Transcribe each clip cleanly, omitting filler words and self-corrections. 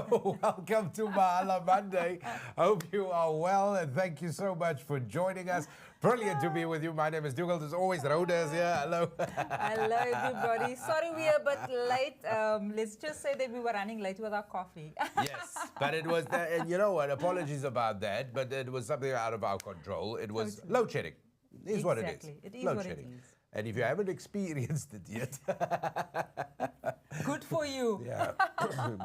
So, welcome to Mahala Monday. Hope you are well and thank you so much for joining us. Brilliant to be with you. My name is Dougal. As always, Rhoda's here. Hello. Hello, everybody. Sorry we are a bit late. Let's just say that we were running late with our coffee. Yes, but it was, and you know what? Apologies about that, but it was something out of our control. It was load shedding. It is what it is. Exactly. It is load what it shedding. is. And if you haven't experienced it yet, Good for you. yeah,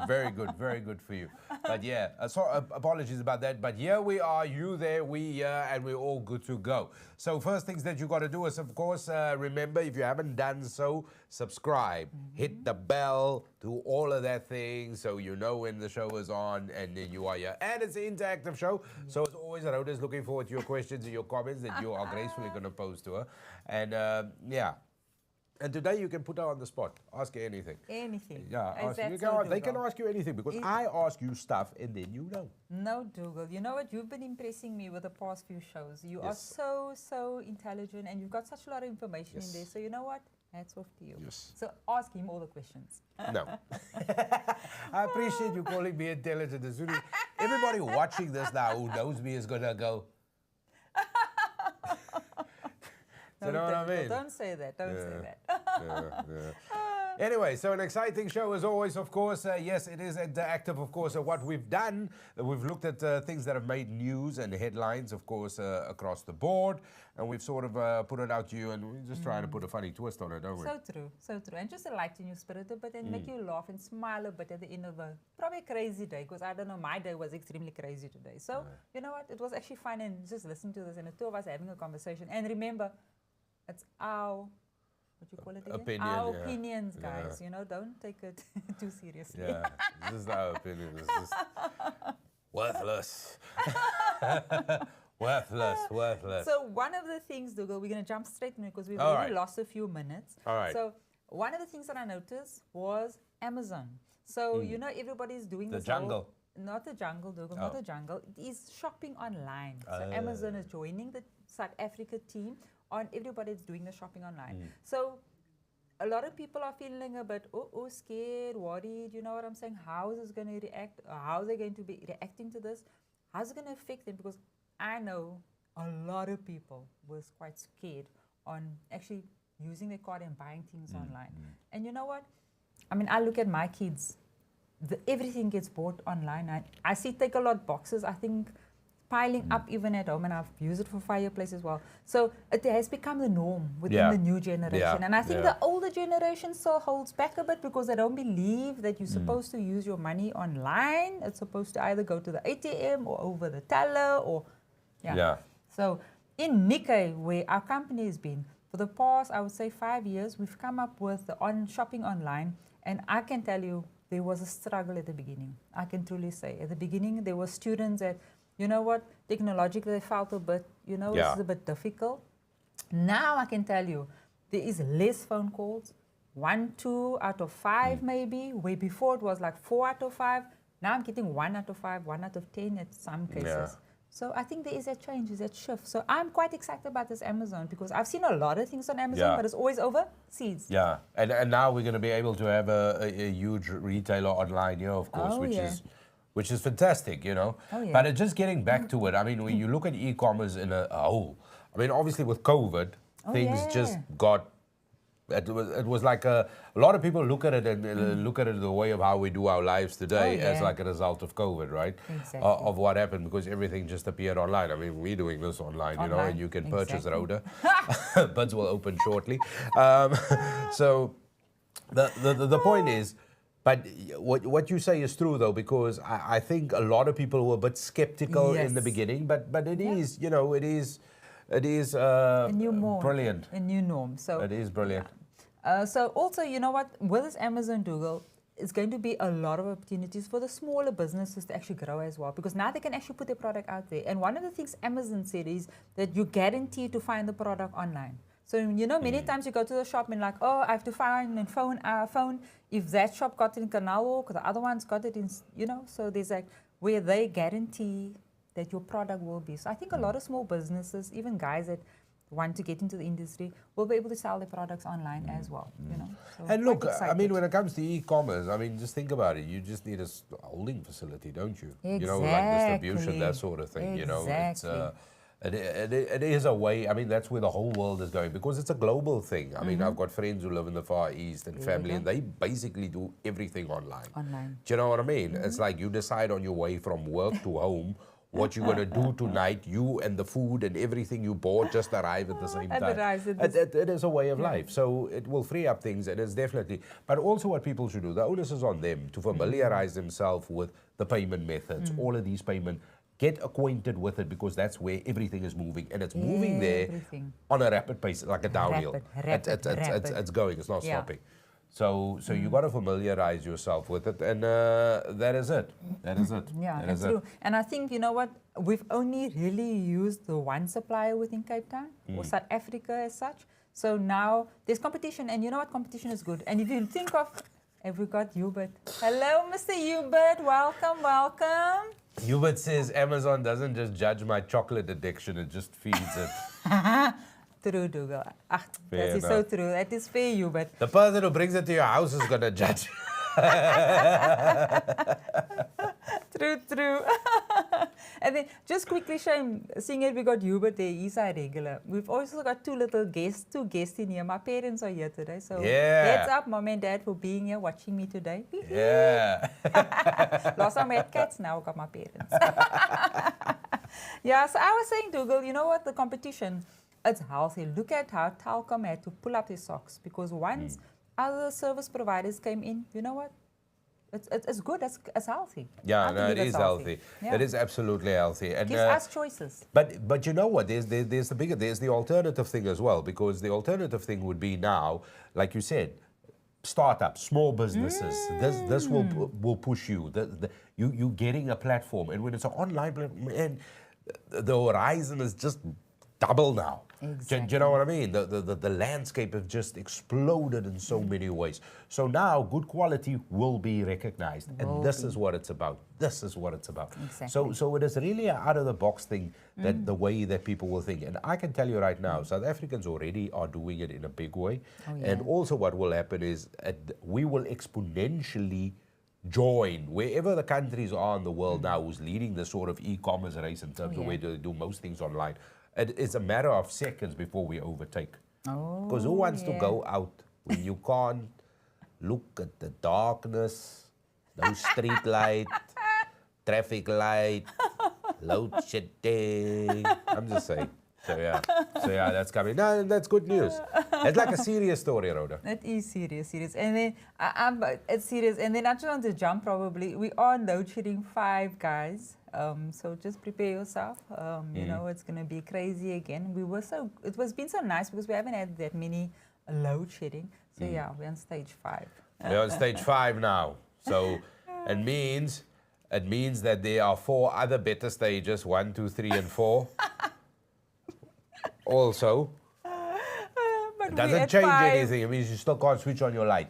very good for you. But yeah, apologies about that. But here we are, you there, we here, and we're all good to go. So first things that you got to do is, of course, remember, if you haven't done so, subscribe, hit the bell, do all of that thing so you know when the show is on and then you are here. And it's an interactive show, so as always, Rhoda's looking forward to your questions and your comments that you are gracefully going to pose to her. And yeah. And today you can put her on the spot. Ask her anything. Anything. Yeah, Is that they so, can Dougal? ask you anything because I ask you stuff and then you know. No, Dougal. You know what? You've been impressing me with the past few shows. You Yes. are so intelligent and you've got such a lot of information in there. So you know what? Hats off to you. Yes. So ask him all the questions. No. I appreciate you calling me intelligent. As soon as everybody watching this now who knows me is going to go. Do you know what I Dougal, mean? Don't say that. Don't say that. Anyway, so an exciting show as always, of course. Yes, it is interactive, of course. What we've done, we've looked at things that have made news and headlines, of course, across the board. And we've sort of put it out to you and we're just trying to put a funny twist on it, don't we? So true, so true. And just to lighten your spirit a bit and make you laugh and smile a bit at the end of a probably a crazy day, because I don't know, my day was extremely crazy today. So, you know what? It was actually fun and just listening to this and the two of us having a conversation. And remember, it's our, what you call it again? Opinion, our yeah. opinions, Yeah. guys. You know, don't take it too seriously. Yeah, this is our opinion. It's just worthless. worthless. So one of the things, Dougal, we're going to jump straight in because we've All already right. lost a few minutes. All right. So one of the things that I noticed was Amazon. So, you know, everybody's doing The this whole- jungle. not the jungle, Dougal, not Oh. the jungle. It is shopping online. So Amazon is joining the South Africa team on everybody's doing the shopping online. So a lot of people are feeling a bit, scared, worried, you know what I'm saying? How is this going to react? How are they going to be reacting to this? How's it going to affect them? Because I know a lot of people was quite scared on actually using their card and buying things online. And you know what? I mean, I look at my kids. Everything gets bought online. I see take a lot boxes, I think, piling up even at home, and I've used it for fireplace as well. So it has become the norm within the new generation. Yeah. And I think Yeah. the older generation still holds back a bit because they don't believe that you're supposed to use your money online. It's supposed to either go to the ATM or over the teller or, Yeah. So in Nickay, where our company has been, for the past, I would say 5 years, we've come up with the shopping online. And I can tell you, there was a struggle at the beginning. I can truly say. At the beginning, there were students that, you know what, technologically they felt a bit, you know, Yeah. this is a bit difficult. Now I can tell you, there is less phone calls, 1, 2 out of 5 maybe, where before it was like 4 out of 5. Now I'm getting 1 out of 5, 1 out of 10 at some cases. Yeah. So I think there is a change, is that shift. So I'm quite excited about this Amazon because I've seen a lot of things on Amazon, but it's always overseas. Yeah, and now we're going to be able to have a huge retailer online, you know, of course, which is fantastic, you know. Oh, yeah. But just getting back to it, I mean, when you look at e-commerce in a whole, I mean, obviously with COVID, things just got. It was like a lot of people look at it and look at it the way of how we do our lives today as like a result of COVID, right? Exactly. Of what happened because everything just appeared online. I mean, we're doing this online, you know, and you can purchase Rhoda. Buds will open shortly. So the point is, but what you say is true though, because I think a lot of people were a bit skeptical in the beginning, but it is, you know, it is a new norm. brilliant. A new norm. So It is brilliant. So also, you know what, with this Amazon Dougal, it's going to be a lot of opportunities for the smaller businesses to actually grow as well, because now they can actually put their product out there. And one of the things Amazon said is that you guarantee to find the product online. So, you know, many times you go to the shop and like, oh, I have to find and phone if that shop got it in Canal, because the other one's got it in, you know, so there's like where they guarantee that your product will be. So I think a lot of small businesses, even guys that want to get into the industry will be able to sell their products online as well, you know. So And quite look, I excited. mean, when it comes to e-commerce, I mean, just think about it. You just need a holding facility, don't you? You know, like distribution, that sort of thing. You know, it's it is a way. I mean, that's where the whole world is going because it's a global thing. I mean, I've got friends who live in the Far East and family, and they basically do everything online. Do you know what I mean? It's like you decide on your way from work to home what you're going to do tonight. You and the food and everything you bought just arrive at the same time. It is a way of life. So it will free up things, and it's definitely, but also what people should do, the onus is on them to familiarize themselves with the payment methods, all of these payment, get acquainted with it because that's where everything is moving, and it's moving there on a rapid pace, like a downhill. It's going, it's not stopping. So you got to familiarize yourself with it, and that is it. That is it. Yeah, that's true. And I think, you know what, we've only really used the one supplier within Cape Town, or South Africa as such. So now there's competition, and you know what, competition is good. And if you think of, have we got Hubert? Hello, Mr. Hubert, welcome, welcome. Hubert says Amazon doesn't just judge my chocolate addiction, it just feeds it. True, Dougal. That is so true. That is fair, Hubert. The person who brings it to your house is going to judge. True. And then just quickly, seeing it, we got Hubert there. He's our regular. We've also got two guests in here. My parents are here today. So heads up, Mom and Dad, for being here, watching me today. Yeah. Last time I had cats, now I got my parents. Yeah, so I was saying, Dougal, you know what, the competition, it's healthy. Look at how Telkom had to pull up their socks because once other service providers came in, you know what? It's good, it's healthy. Yeah, no, it is healthy. Yeah. It is absolutely healthy. And gives us choices. But you know what? There's the alternative thing as well, because the alternative thing would be now, like you said, startups, small businesses. This will push you. You getting a platform, and when it's an online platform, and the horizon is just double now. Exactly. Do you know what I mean? The landscape has just exploded in so many ways. So now good quality will be recognized. And this is what it's about. This is what it's about. Exactly. So it is really an out-of-the-box thing, that the way that people will think. And I can tell you right now, South Africans already are doing it in a big way. And also what will happen is we will exponentially join wherever the countries are in the world now who's leading the sort of e-commerce race in terms of where they do most things online. It's a matter of seconds before we overtake. Because who wants to go out when you can't look at the darkness, no street light, traffic light, load shedding? I'm just saying. So yeah, that's coming. No, that's good news. It's like a serious story, Rhoda. It is serious. And then it's serious. And then I just want to jump. Probably we are load shedding 5, guys. So just prepare yourself. You know, it's gonna be crazy again. It was been so nice because we haven't had that many load shedding. So yeah, we're on stage 5. We're on stage 5 now. So it means that there are 4 other better stages, 1, 2, 3, and 4. Also, it doesn't change anything. It means you still can't switch on your light.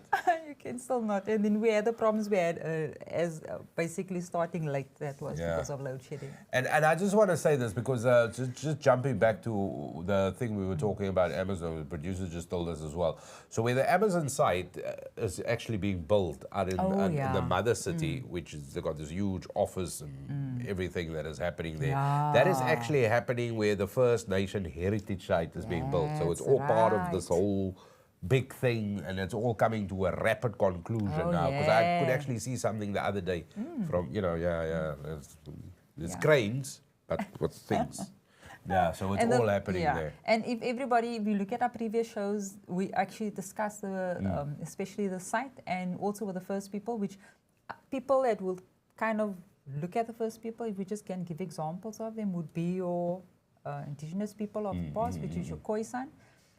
You can still not. And then we had the problems we had as basically starting late. That was because of load shedding. And I just want to say this because just jumping back to the thing we were talking about, Amazon, the producer just told us as well. So where the Amazon site is actually being built out in the mother city, which is, they've got this huge office and everything that is happening there. That is actually happening where the First Nation heritage site is being built. So it's all part of this whole big thing, and it's all coming to a rapid conclusion now. Because I could actually see something the other day from, you know, there's cranes, but with things. Yeah, so it's all happening there. And if you look at our previous shows, we actually discussed the, especially the site, and also with the First People, which people that will kind of look at the First People, if we just can give examples of them, would be your indigenous people of the past, which is your Khoisan.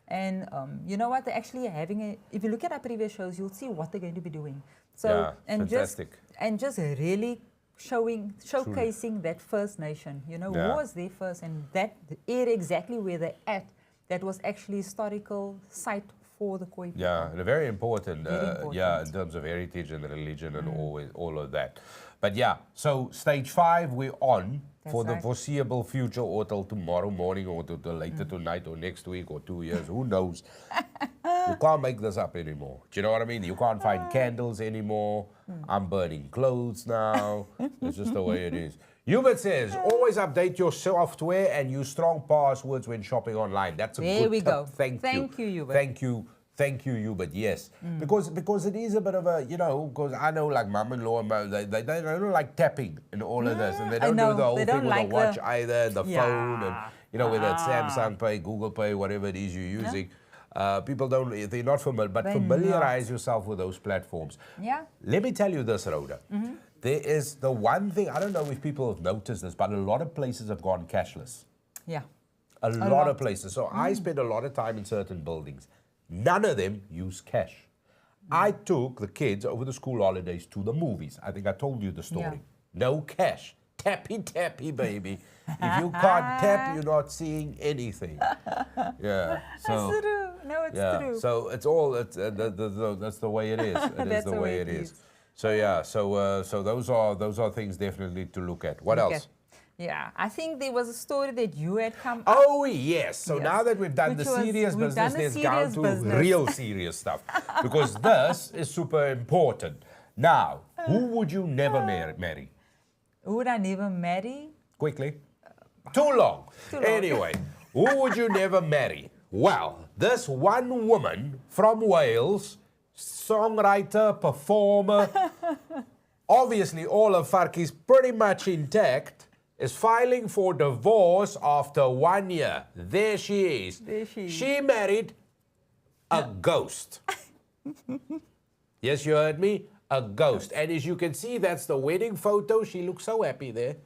And you know what, they're actually having if you look at our previous shows, you'll see what they're going to be doing. So fantastic. Just really showcasing that First Nation, you know, who was there first, and that the area exactly where they're at, that was actually historical site for the Khoi people. Yeah, and very important, in terms of heritage and religion and all of that. But yeah, so stage 5 we're on, for the right. foreseeable future, or till tomorrow morning, or till later tonight, or next week, or 2 years. Who knows? You can't make this up anymore. Do you know what I mean? You can't find candles anymore. I'm burning clothes now. It's just the way it is. Hubert says, always update your software and use strong passwords when shopping online. That's a There good we tip. go. Thank you, Hubert. Thank you, Hubert. Yes, because it is a bit of a, you know, because I know like mum-in-law and they don't like tapping and all of this, and they don't do the whole thing with the watch either, the phone, and you know, whether it's Samsung Pay, Google Pay, whatever it is you're using. People don't, they're not familiar, but familiarize yourself with those platforms. Yeah. Let me tell you this, Rhoda. There is the one thing, I don't know if people have noticed this, but a lot of places have gone cashless. Yeah. A lot of places. So I spend a lot of time in certain buildings. None of them use cash. I took the kids over the school holidays to the movies. I think I told you the story. No cash. Tappy, tappy, baby. If you can't tap, you're not seeing anything. Yeah. So, It's true. No, it's true. So it's all, that's the way it is. It is the way it is. So yeah, so those are things definitely to look at. What else? Yeah, I think there was a story that you had come up. Oh yes. So now that we've done Which the was- serious we've business, done the let's go serious to business. real serious stuff, because this is super important. Now, who would you never marry? Who would I never marry? Quickly. Too long. Too long. Anyway, who would you never marry? Well, this one woman from Wales, songwriter, performer, obviously all her fark is pretty much intact, is filing for divorce after 1 year. There she is. There she is. She married a ghost. Yes, you heard me? A ghost. And as you can see, that's the wedding photo. She looks so happy there.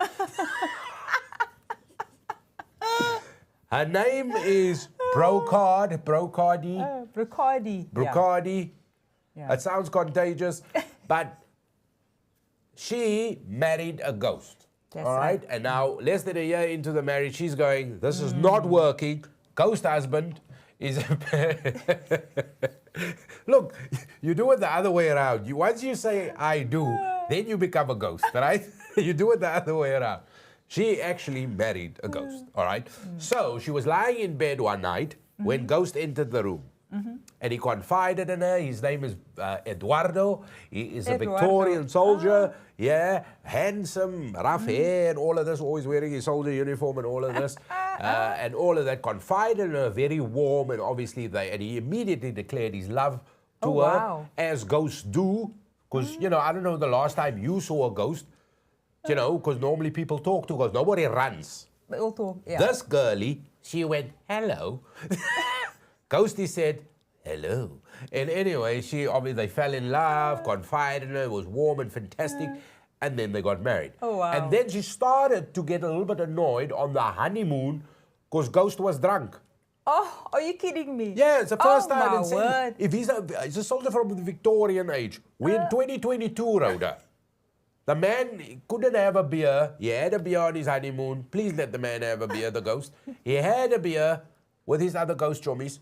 Her name is Brocardi. Brocardi. Yeah. It sounds contagious, but she married a ghost. That's all right? And now, less than a year into the marriage, she's going, this is not working. Ghost husband is... Look, you do it the other way around. Once you say, I do, then you become a ghost, right? You do it the other way around. She actually married a ghost, all right? So she was lying in bed one night when Ghost entered the room. And he confided in her. His name is Eduardo. He is a Victorian soldier. Yeah, handsome, rough hair and all of this, always wearing his soldier uniform and all of this. And all of that. Confided in her, very warm, and obviously and he immediately declared his love to her, as ghosts do. Because, you know, I don't know the last time you saw a ghost, you know, because normally people talk to ghosts. Nobody runs. They all talk, yeah. This girlie, she went, hello. Ghosty said, hello. And anyway, they fell in love, confided in her, it was warm and fantastic, and then they got married. Oh, wow. And then she started to get a little bit annoyed on the honeymoon because Ghost was drunk. Oh, are you kidding me? Yeah, it's the first time. My word. If he's a soldier from the Victorian age. We're in 2022, Rhoda. The man couldn't have a beer. He had a beer on his honeymoon. Please let the man have a beer, the ghost. He had a beer with his other ghost chummies.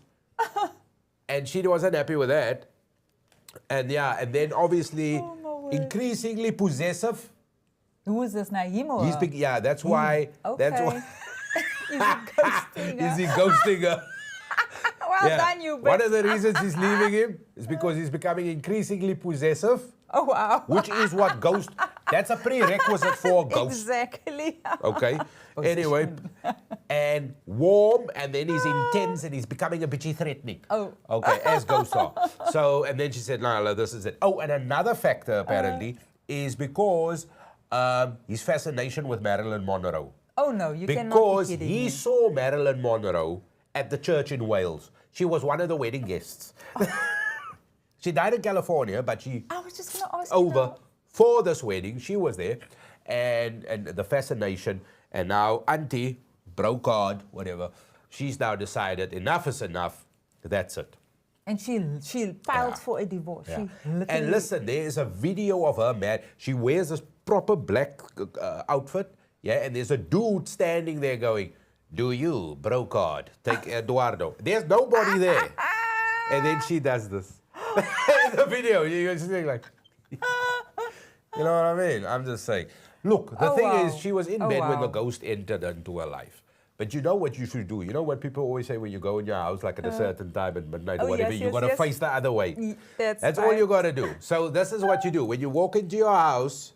And she wasn't happy with that. And yeah, and then obviously increasingly possessive. Who is this now? Him or her? Yeah, that's why. Okay. That's why. Is he ghosting her? Is he ghosting her? Well done, you. One of the reasons he's leaving him is because he's becoming increasingly possessive. Oh, wow. Which is what ghost... That's a prerequisite for a ghost. Exactly. Okay. Anyway, and warm, and then he's intense, and he's becoming a bitchy threatening. Oh. Okay, as ghosts are. So, and then she said, no, this is it. Oh, and another factor, apparently, is because his fascination with Marilyn Monroe. Oh, no, you cannot be Because kidding he me. saw Marilyn Monroe at the church in Wales. She was one of the wedding guests. She died in California, but she... I was just going to ask you that. For this wedding, she was there, and the fascination, and now Auntie, Brocard, whatever, she's now decided enough is enough, that's it. And she filed for a divorce. Yeah. She literally... And listen, there is a video of her mad. She wears this proper black outfit, yeah, and there's a dude standing there going, do you, Brocard, take Eduardo? There's nobody there. And then she does this. In the video, you're just like... You know what I mean? I'm just saying. Look, the Oh, thing wow. is, she was in Oh, bed when the wow. ghost entered into her life. But you know what you should do? You know what people always say when you go in your house, like at a certain time at midnight or Oh, whatever, yes, you yes, got to yes. face the other way. That's all you right. got to do. So this is what you do. When you walk into your house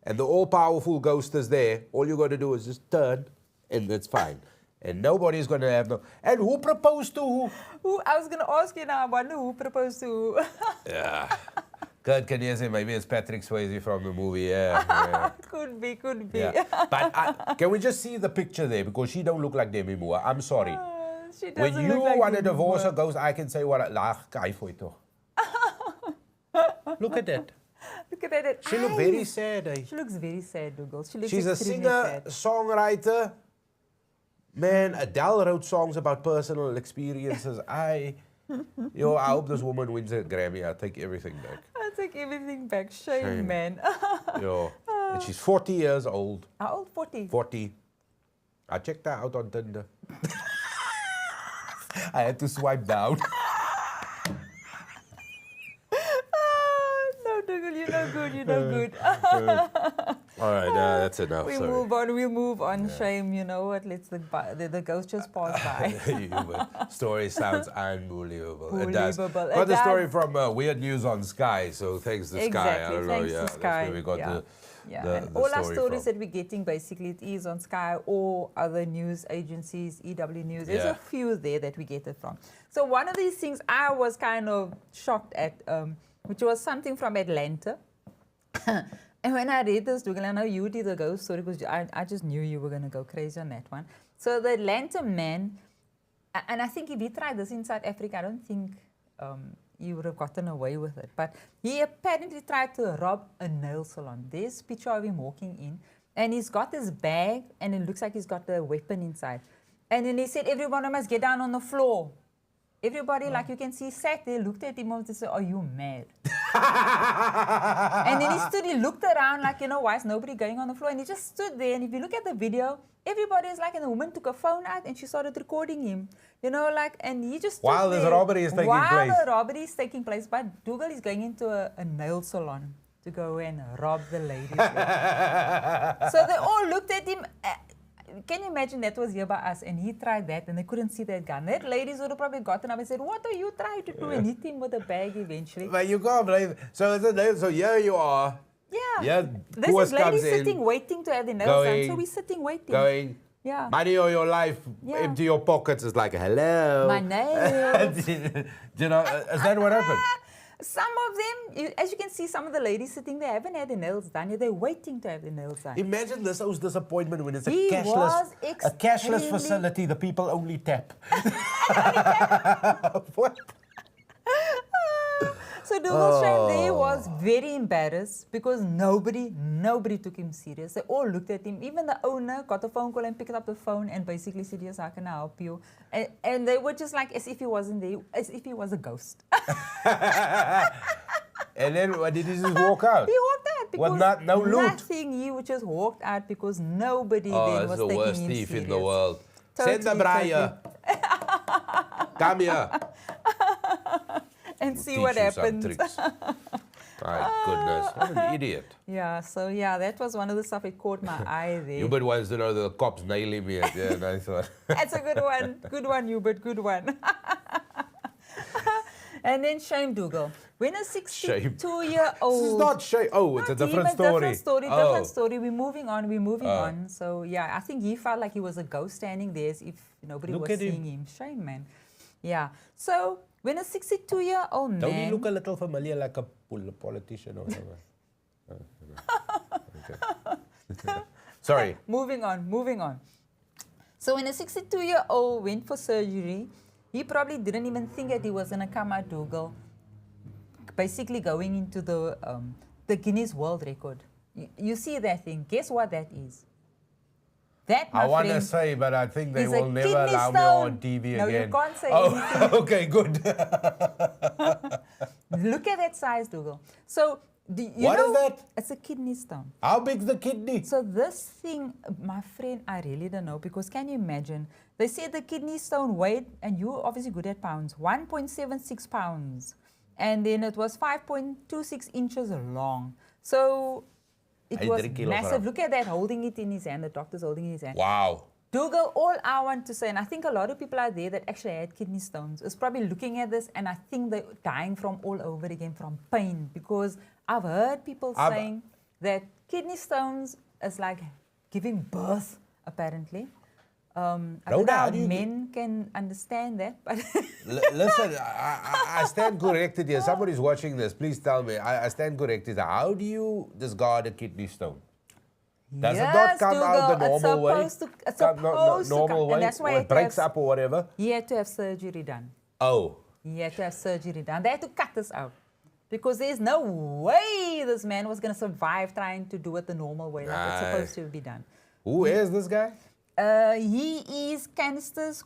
and the all-powerful ghost is there, all you got to do is just turn and it's fine. And nobody's going to have no... And who proposed to who? I was going to ask you now, I wonder who proposed to who. Yeah. Kurt, can you say maybe it's Patrick Swayze from the movie? Yeah. Could be, could be. Yeah. But can we just see the picture there? Because she don't look like Demi Moore. I'm sorry. She When doesn't you look like want to Demi divorce Moore. a ghost, I can say what I Look at that. Look at that. She looks very sad. Eh? She looks very sad, Dougal. She looks She's a extremely singer, sad. songwriter. Man, Adele wrote songs about personal experiences. I hope this woman wins a Grammy. I take everything back. I take everything back. Shame, man. And she's 40 years old. How old? 40? 40. I checked her out on Tinder. I had to swipe down. No, Dougal, you're no good. You're no good. All right, that's enough. We Sorry. move on. We move on. Shame. You know what? Let's the ghost just pass by. Story sounds unbelievable. It does. Believable. Got It the story does. from Weird News on Sky, so thanks to Sky. I Exactly. don't know, Thanks to that's Sky. where we got Yeah. the And all our story stories from. that we're getting, basically, it is on Sky or other news agencies, EW News. There's Yeah. a few there that we get it from. So one of these things I was kind of shocked at, which was something from Atlanta. And when I read this, Dougal, I know you did the ghost story because I just knew you were going to go crazy on that one. So the Atlanta man, and I think if he tried this in South Africa, I don't think he would have gotten away with it. But he apparently tried to rob a nail salon. There's a picture of him walking in, and he's got this bag, and it looks like he's got a weapon inside. And then he said, everyone must get down on the floor. Everybody, like you can see, sat there, looked at him and said, are you mad? And then he stood, he looked around like, why is nobody going on the floor? And he just stood there. And if you look at the video, everybody is like, and the woman took a phone out and she started recording him. And he just stood While this there. robbery is taking place. While the robbery is taking place. But Dougal is going into a nail salon to go and rob the ladies. So they all looked at him. Can you imagine that was here by us and he tried that and they couldn't see that gun? That ladies would have probably gotten up and said, what are you trying to do? And hit him with a bag eventually. But you can't believe it. So here you are. Yeah. Yeah, This Koos is comes ladies in, sitting waiting to have their nails done. going, So we're sitting waiting. Going, Yeah. money or your life, Yeah. empty your pockets. It's like, hello. My nails. Is that what happened? Some of them, as you can see, some of the ladies sitting there haven't had their nails done yet. They're waiting to have their nails done. Imagine this house disappointment when it's a He cashless was facility. The people only tap. What? So Dougal Shane there was very embarrassed because nobody took him serious. They all looked at him. Even the owner got a phone call and picked up the phone and basically said, yes, how can I help you? And they were just like as if he wasn't there, as if he was a ghost. And then what did he just walk out? He walked out because no loot? nothing. He just walked out because nobody then was the taking worst him thief serious. in the world. Totally, Send the Brian. Come here. And see Teach what you some happens. tricks. My goodness, what an idiot. Yeah, so yeah, that was one of the stuff that caught my eye there. Hubert wants to know the cops nail him yet. Yeah, nice one. That's a good one. Good one, Hubert. Good one. And then shame Dougal. When a 62-year-old... This is not shame. Oh, it's a different story. Different story. We're moving on. So yeah, I think he felt like he was a ghost standing there as if nobody was seeing him. Shame, man. Yeah. So when a 62-year-old man... Don't he look a little familiar like a politician or whatever? Okay. Sorry. Moving on. So when a 62-year-old went for surgery, he probably didn't even think that he was going to come out, Dougal. Basically going into the Guinness World Record. You see that thing. Guess what that is? That, my I want to friend, say, but I think they is will a never kidney allow me stone. on TV No, again. you can't say anything. Okay, good. Look at that size, Dougal. So, What is that? It's a kidney stone. How big's the kidney? So this thing, my friend, I really don't know, because can you imagine? They said the kidney stone weighed, and you're obviously good at pounds, 1.76 pounds. And then it was 5.26 inches long. So It 3 was kilogram. massive. Look at that, holding it in his hand. The doctor's holding it in his hand. Wow. Dougal, all I want to say, and I think a lot of people out there that actually had kidney stones is probably looking at this, and I think they're dying from all over again from pain, because I've heard people saying that kidney stones is like giving birth, apparently. I don't know how men can understand that, but Listen, I stand corrected here. Somebody's watching this. Please tell me. I stand corrected. How do you discard a kidney stone? Does it not come out the normal way? It's supposed to come. Way, And that's why or it breaks up or whatever? He had to have surgery done. Oh. He had to have surgery done. They had to cut this out. Because there's no way this man was going to survive trying to do it the normal way, like it's supposed to be done. Who is this guy? He is Canisters.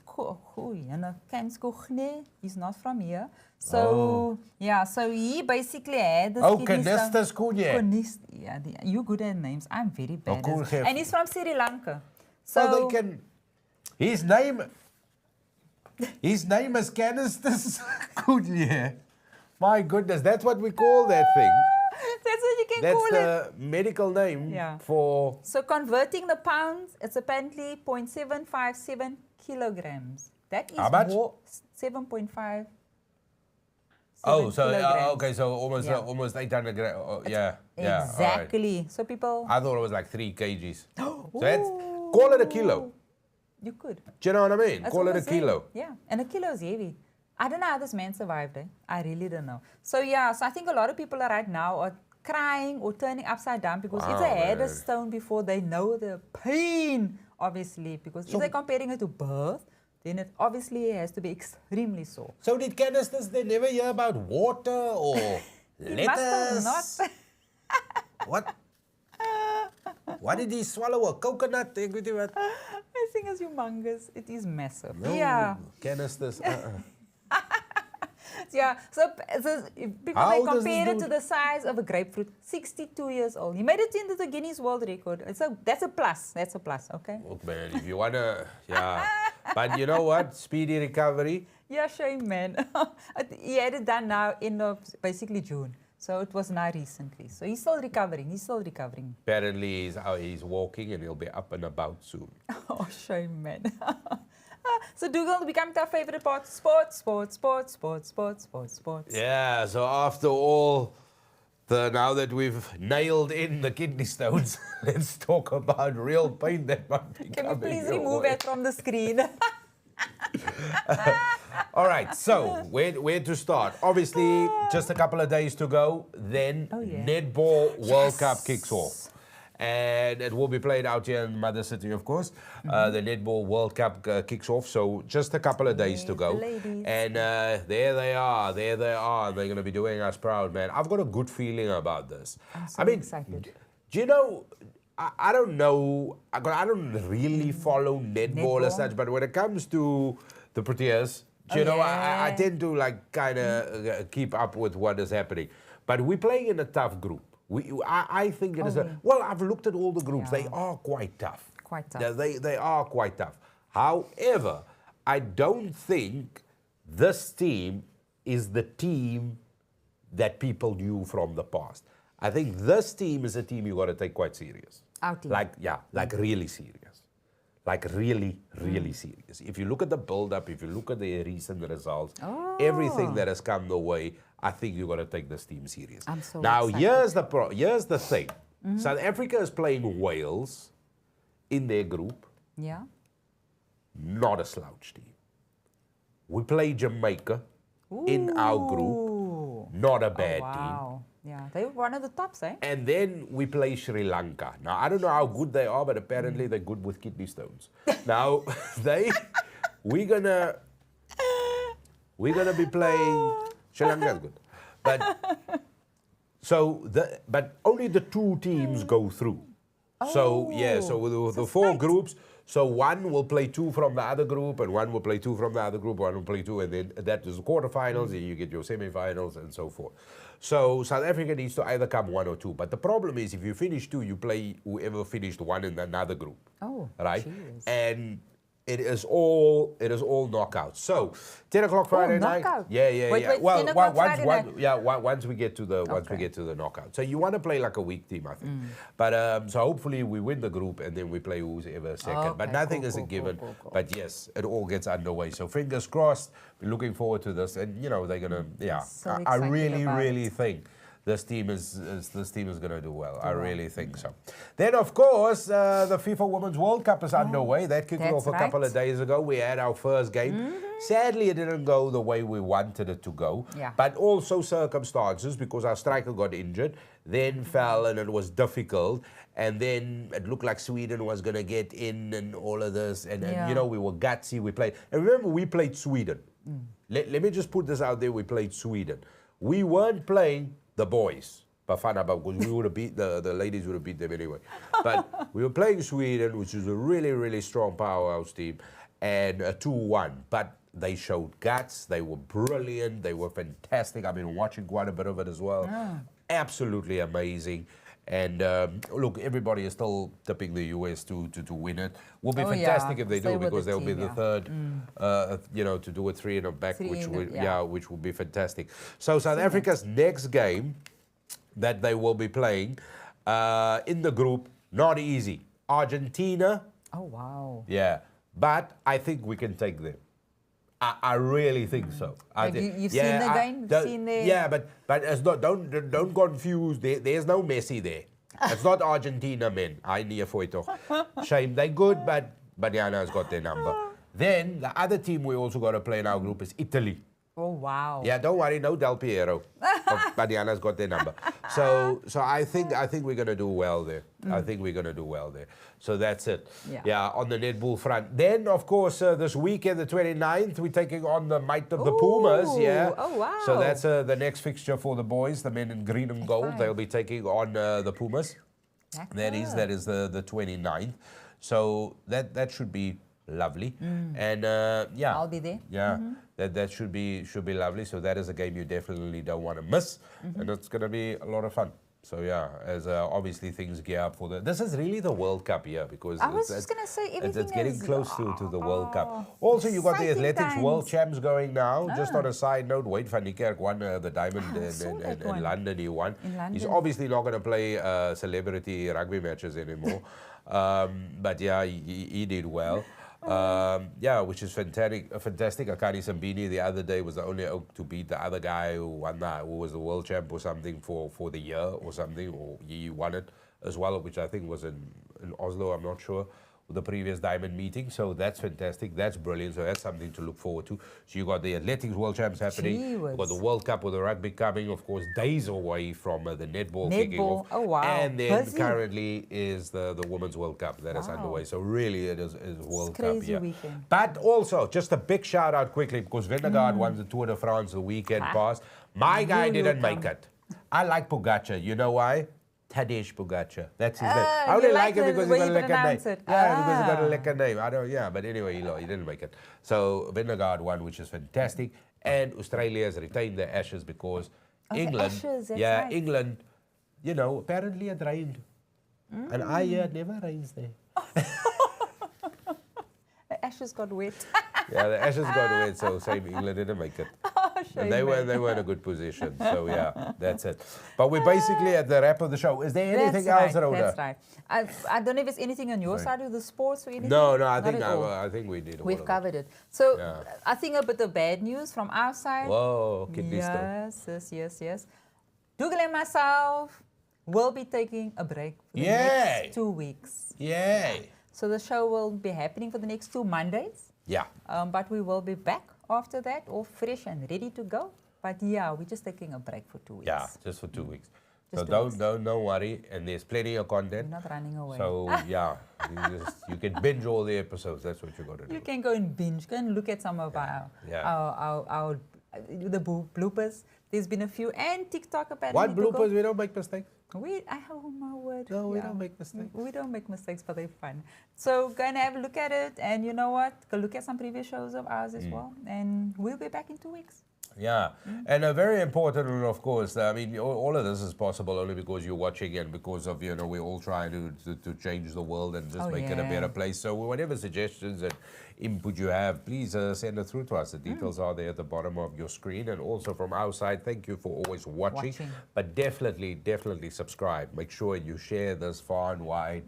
He's not from here. So, yeah, so he basically had this Canisters Koenje. Yeah, you're good at names. I'm very bad. Cool, and he's from Sri Lanka. So they can... His name is Canisters Koenje. My goodness, that's what we call that thing. That's what you can call it. That's the medical name for... So converting the pounds, it's apparently 0.757 kilograms. That is how much? 7.5. Oh, so okay, so almost 800 grams. Oh, yeah, exactly. Right. So people... I thought it was like 3 kgs. So that's, call it a kilo. You could. Do you know what I mean? That's call it a kilo. Heavy. Yeah, and a kilo is heavy. I don't know how this man survived. I really don't know. So yeah, so I think a lot of people right now are crying or turning upside down because if they had a stone before, they know the pain, obviously. Because if they're comparing it to birth, then it obviously has to be extremely sore. So did Canisters, they never hear about water or lettuce? Must have not. What? Why did he swallow a coconut? This thing is humongous. It is massive. No, yeah. Canisters. Yeah, so people may compare it to the size of a grapefruit. 62 years old. He made it into the Guinness World Record. That's a plus. That's a plus, okay? Look, man, if you want to, yeah. But you know what? Speedy recovery. Yeah, shame, man. He had it done now in basically June. So it was now recently. So he's still recovering. Apparently, he's walking and he'll be up and about soon. Oh, shame, man. So Dougal, we come to our favorite part, sports. Yeah, so after all, now that we've nailed in the kidney stones, let's talk about real pain that might be Can coming. you please remove it from the screen? All right, so where to start? Obviously, just a couple of days to go, then Netball World Cup kicks off. And it will be played out here in Mother City, of course. The Netball World Cup kicks off, so just a couple of days to go. And there they are. They're going to be doing us proud, man. I've got a good feeling about this. I'm so excited. Do you know, I don't know, I don't really follow netball as such, but when it comes to the Proteas, you know, I tend to like kind of keep up with what is happening. But we're playing in a tough group. I think it is well, I've looked at all the groups. They are quite tough. Quite tough. They are quite tough. However, I don't think this team is the team that people knew from the past. I think this team is a team you got to take quite serious. Our team. Like really serious. Like really, really serious. If you look at the build-up, if you look at the recent results, everything that has come the way, I think you got to take this team serious. I'm so now, excited. here's the thing. South Africa is playing Wales in their group. Yeah. Not a slouch team. We play Jamaica in our group. Not a bad team. Yeah, they're one of the tops, eh? And then we play Sri Lanka. Now, I don't know how good they are, but apparently they're good with kidney stones. Now, we're gonna be playing Sri Lanka is good. But but only the 2 teams go through. So with the 4 groups, so one will play 2 from the other group, and one will play 2 from the other group, one will play 2, and then that is the quarterfinals, and you get your semifinals and so forth. So South Africa needs to either come 1 or 2. But the problem is, if you finish 2, you play whoever finished 1 in another group. Oh, right? geez. And It is all knockouts. So 10 o'clock Friday night. Knockout? Yeah. Wait, 10 o'clock Friday night? Once we get to the knockout. So you want to play like a weak team, I think. But so hopefully we win the group and then we play who's ever second. But nothing is a given. Cool. But yes, it all gets underway. So fingers crossed. We're looking forward to this, and they're gonna. Yeah, So I excited really about think. This team is going to do well. I really think so. Then, of course, the FIFA Women's World Cup is underway. That kicked off a couple of days ago. We had our first game. Sadly, it didn't go the way we wanted it to go. Yeah. But also circumstances, because our striker got injured, then fell, and it was difficult. And then it looked like Sweden was going to get in and all of this. And we were gutsy. We played. And remember, we played Sweden. Let me just put this out there. We played Sweden. We weren't playing the boys, Bafana, because we would have beat the ladies would have beat them anyway. But we were playing Sweden, which is a really, really strong powerhouse team, and 2-1. But they showed guts. They were brilliant. They were fantastic. I've been watching quite a bit of it as well. Absolutely amazing. And look, everybody is still tipping the US to win it. Will be fantastic if they do, because they'll be the third, to do a 3 in a back, which will be fantastic. So South Africa's next game that they will be playing in the group, not easy. Argentina. Oh wow. Yeah, but I think we can take them. I really think so. You've seen the game? Yeah, but it's not. Don't confuse. There's no Messi there. It's not Argentina, men. I near for it. Shame. They're good, but Badiana's got their number. Then the other team we also got to play in our group is Italy. Oh wow. Yeah, don't worry, no Del Piero. Badiana's got their number. So I think we're gonna do well there. I think we're gonna do well there. So that's it. Yeah, on the netball front. Then of course this weekend, the 29th, we're taking on the might of the Pumas. Yeah. Oh wow. So that's the next fixture for the boys, the men in green and gold. They'll be taking on the Pumas. That is the 29th. So that should be lovely. And I'll be there. Yeah. That should be lovely. So that is a game you definitely don't want to miss, and it's going to be a lot of fun. So yeah, as obviously things gear up for this is really the World Cup here, because I was just going to say everything it's getting is, close to the World Cup. Also, you got the athletics world champs going now. Just on a side note, Wade van Niekerk won the diamond in London. He won. He's obviously not going to play celebrity rugby matches anymore, but yeah, he did well. Which is fantastic. Akani Sambini the other day was the only oak to beat the other guy who won that, who was the world champ or something for the year or something, or he won it as well, which I think was in Oslo, I'm not sure, with the previous diamond meeting. So that's fantastic. That's brilliant. So that's something to look forward to. So you got the athletics world champs happening. You got the World Cup with the rugby coming, of course, days away from the netball kicking off. Oh wow. And then currently is the Women's World Cup that is underway. So really it is World Cup. Yeah. Weekend. But also, just a big shout out quickly, because Vingegaard won the Tour de France the weekend past. My guy didn't make it. I like Pogacar. You know why? Tadej Pogacar. That's his name. I only like him because he's got a lekker name. Because he's got a lekker name. I don't. Yeah, but anyway, he didn't make it. So Vingegaard won, which is fantastic. And Australia has retained their Ashes because England. England. Apparently it rained, and I hear it never rains there. The Ashes got wet. Yeah, the Ashes got wet, so same England didn't make it. And they were in a good position. So yeah, that's it. But we're basically at the wrap of the show. Is there anything else, Rhoda? That's right. I don't know if there's anything on your side of the sports or anything. No, I think we did. We've covered it. So I think a bit of bad news from our side. Whoa, kidney stone. Yes. Dougal and myself will be taking a break for the next 2 weeks. Yay! So the show will be happening for the next 2 Mondays. Yeah. But we will be back after that, all fresh and ready to go. But yeah, we're just taking a break for 2 weeks. Yeah, just for 2 weeks. So don't worry, and there's plenty of content. We're not running away. So yeah, you can binge all the episodes. That's what you got to do. You can go and binge. Go and look at some of our bloopers. There's been a few, and TikTok apparently. What bloopers? We don't make mistakes. Oh my word. No, we don't make mistakes. We don't make mistakes, but they're fun. So go and have a look at it, and you know what? Go look at some previous shows of ours as well, and we'll be back in 2 weeks. Yeah, and a very important one, of course. I mean, all of this is possible only because you're watching and because of, we're all trying to change the world and just make it a better place. So whatever suggestions and input you have, please send it through to us. The details are there at the bottom of your screen. And also from our side, thank you for always watching. But definitely subscribe. Make sure you share this far and wide.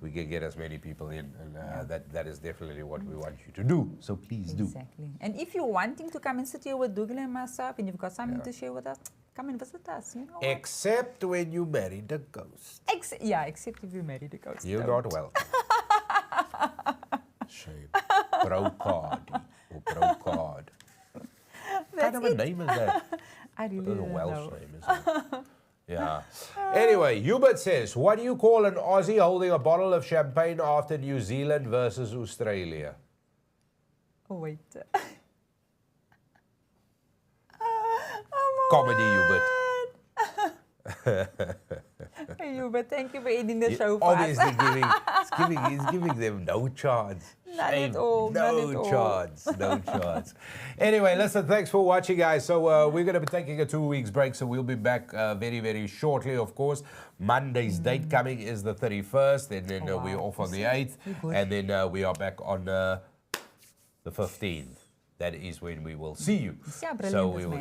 We can get as many people in, and that is definitely what we want you to do. So please do. Exactly. And if you're wanting to come and sit here with Dougal and myself, and you've got something to share with us, come and visit us. You know what? Except when you marry the ghost. Except if you marry the ghost. You're not welcome. Shame. Brocard. Or Brocard. What kind of a name is that? I really That's a don't Welsh know. name, isn't it? Yeah. Anyway, Hubert says, what do you call an Aussie holding a bottle of champagne after New Zealand versus Australia? Oh, wait. Comedy, Hubert. Hey, Hubert, thank you for ending the show for Obviously us. he's giving them no chance. None at all. No chance. Anyway, listen, thanks for watching, guys. So we're going to be taking a 2 weeks break, so we'll be back very shortly, of course. Monday's date coming is the 31st, and then we're off on the 8th, and then we are back on the 15th. That is when we will see you. So we will,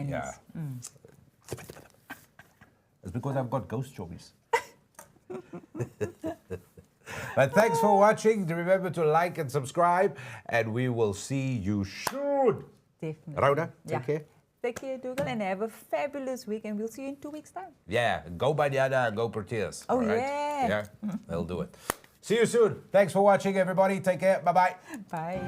It's because I've got ghost jobbies. But thanks for watching. Remember to like and subscribe, and we will see you soon. Definitely. Rhoda, take care. Take care, Dougal, and have a fabulous week, and we'll see you in 2 weeks' time. Yeah, go Banyana and go Proteas. Oh, right? yeah. Yeah, they'll do it. See you soon. Thanks for watching, everybody. Take care. Bye-bye. Bye.